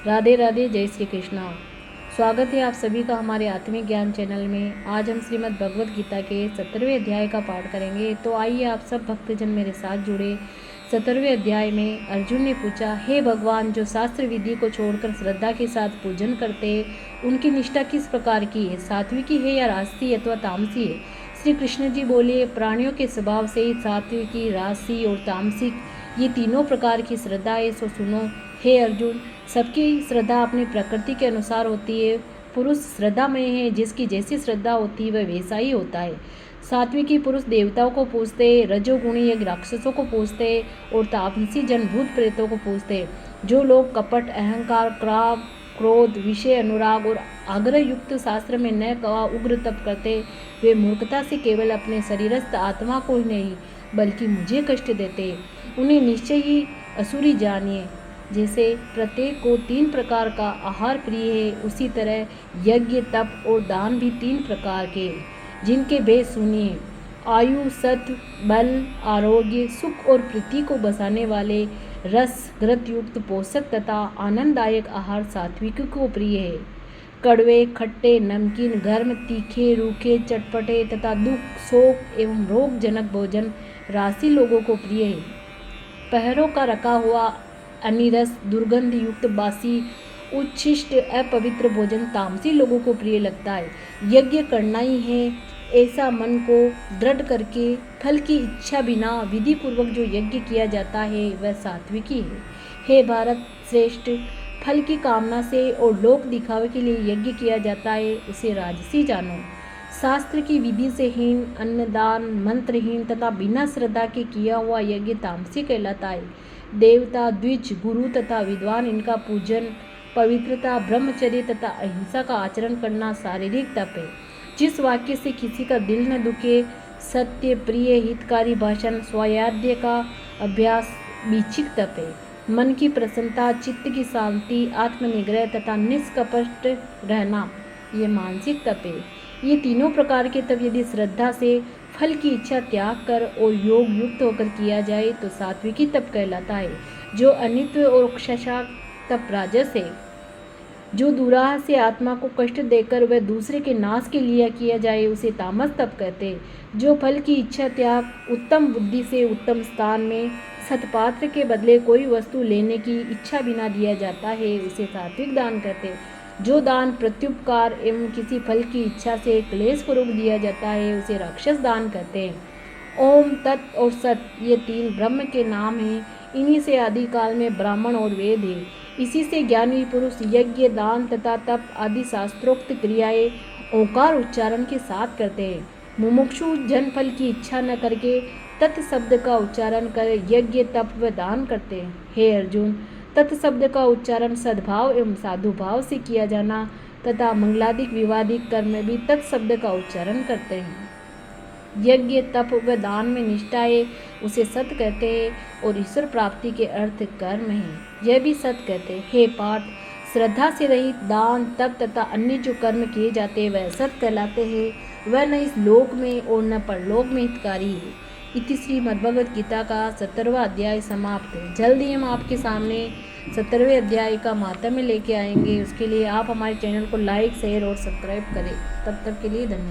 राधे राधे, जय श्री कृष्णा। स्वागत है आप सभी का हमारे आत्मिक ज्ञान चैनल में। आज हम श्रीमद् भगवद गीता के 17वें अध्याय का पाठ करेंगे। तो आइए आप सब भक्तजन मेरे साथ जुड़े। 17वें अध्याय में अर्जुन ने पूछा, हे भगवान, जो शास्त्र विधि को छोड़कर श्रद्धा के साथ पूजन करते उनकी निष्ठा किस प्रकार की है, सात्विकी है या राजसी अथवा तामसी है? श्री कृष्ण जी बोले, प्राणियों के स्वभाव से सात्विकी, राजसी और तामसिक ये तीनों प्रकार की श्रद्धा है। सो सुनो हे अर्जुन, सबकी श्रद्धा अपनी प्रकृति के अनुसार होती है। पुरुष श्रद्धा में है, जिसकी जैसी श्रद्धा होती है वह वैसा ही होता है। सात्विकी पुरुष देवताओं को पूजते, रजोगुणी यज्ञ राक्षसों को पूजते और तामसी जन भूत प्रेतों को पूजते। जो लोग कपट, अहंकार, क्रोध, विषय अनुराग और आग्रह युक्त शास्त्र में न कहा उग्र तप करते, वे मूर्खता से केवल अपने शरीरस्थ आत्मा को ही नहीं बल्कि मुझे कष्ट देते। उन्हें निश्चय ही असुरी जानिए। जैसे प्रत्येक को 3 प्रकार का आहार प्रिय है, उसी तरह यज्ञ, तप और दान भी 3 प्रकार के, जिनके भेद सुनिए। आयु, सत्व, बल, आरोग्य, सुख और प्रीति को बसाने वाले रस घृत युक्त पोषक तथा आनंददायक आहार सात्विक को प्रिय है। कड़वे, खट्टे, नमकीन, गर्म, तीखे, रूखे, चटपटे तथा दुख, शोक एवं रोगजनक भोजन राशि लोगों को प्रिय है। पहरों का रखा हुआ अनिरस, दुर्गंध युक्त, बासी, उच्छिष्ट, अपवित्र भोजन तामसी लोगों को प्रिय लगता है। यज्ञ करना ही है ऐसा मन को दृढ़ करके फल की इच्छा बिना विधि पूर्वक जो यज्ञ किया जाता है वह सात्विकी है। हे भारत श्रेष्ठ, फल की कामना से और लोक दिखावे के लिए यज्ञ किया जाता है, उसे राजसी जानो। शास्त्र की विधि से हीन, अन्नदान, मंत्रहीन तथा बिना श्रद्धा के किया हुआ यज्ञ तामसी कहलाता है। देवता, द्विज, गुरु तथा विद्वान इनका पूजन, पवित्रता, ब्रह्मचर्य तथा अहिंसा का आचरण करना शारीरिक तप है। जिस वाक्य से किसी का दिल न दुखे, सत्य, प्रिय, हितकारी भाषण, स्वाध्याय का अभ्यास बीचिक तप है। मन की प्रसन्नता, चित्त की शांति, आत्मनिग्रह तथा निष्कपट रहना ये मानसिक तप है। ये तीनों प्रकार के तप यदि श्रद्धा से फल की इच्छा त्याग कर और योग युक्त होकर किया जाए तो सात्विकी तप कहलाता है। जो अनित्य और क्षशाक तप राजस है। जो दुराह से आत्मा को कष्ट देकर वह दूसरे के नाश के लिए किया जाए उसे तामस तप कहते हैं। जो फल की इच्छा त्याग उत्तम बुद्धि से उत्तम स्थान में सत्पात्र के बदले कोई वस्तु लेने की इच्छा बिना दिया जाता है उसे सात्विक दान कहते हैं। जो दान प्रत्युपकार एवं किसी फल की इच्छा से क्लेश पूर्वक दिया जाता है उसे राक्षस दान कहते हैं। ओम, तत् और सत ये 3 ब्रह्म के नाम हैं। इन्हीं से आदिकाल में ब्राह्मण और वेद है। इसी से ज्ञानी पुरुष यज्ञ, दान तथा तप आदि शास्त्रोक्त क्रियाएं ओंकार उच्चारण के साथ करते हैं। मुमुक्षु जन फल की इच्छा न करके तत् शब्द का उच्चारण कर यज्ञ, तप व दान करते हैं। हे अर्जुन, तत् शब्द का उच्चारण सद्भाव एवं साधुभाव से किया जाना तथा मंगलादिक विवादिक कर्म में भी तत् शब्द का उच्चारण करते हैं। यज्ञ, तप व दान में निष्ठा है उसे सत कहते हैं और ईश्वर प्राप्ति के अर्थ कर्म है, यह भी सत कहते हैं। हे पार्थ, श्रद्धा से रहित दान, तप तथा अन्य जो कर्म किए जाते हैं वह सत कहलाते हैं। वह न इस लोक में और न परलोक में हितकारी है। इति श्रीमद्भगवद गीता का 17वां अध्याय समाप्त है। जल्द ही हम आपके सामने 17वें अध्याय का मातम्य लेके आएंगे। उसके लिए आप हमारे चैनल को लाइक, शेयर और सब्सक्राइब करें। तब तक के लिए धन्यवाद।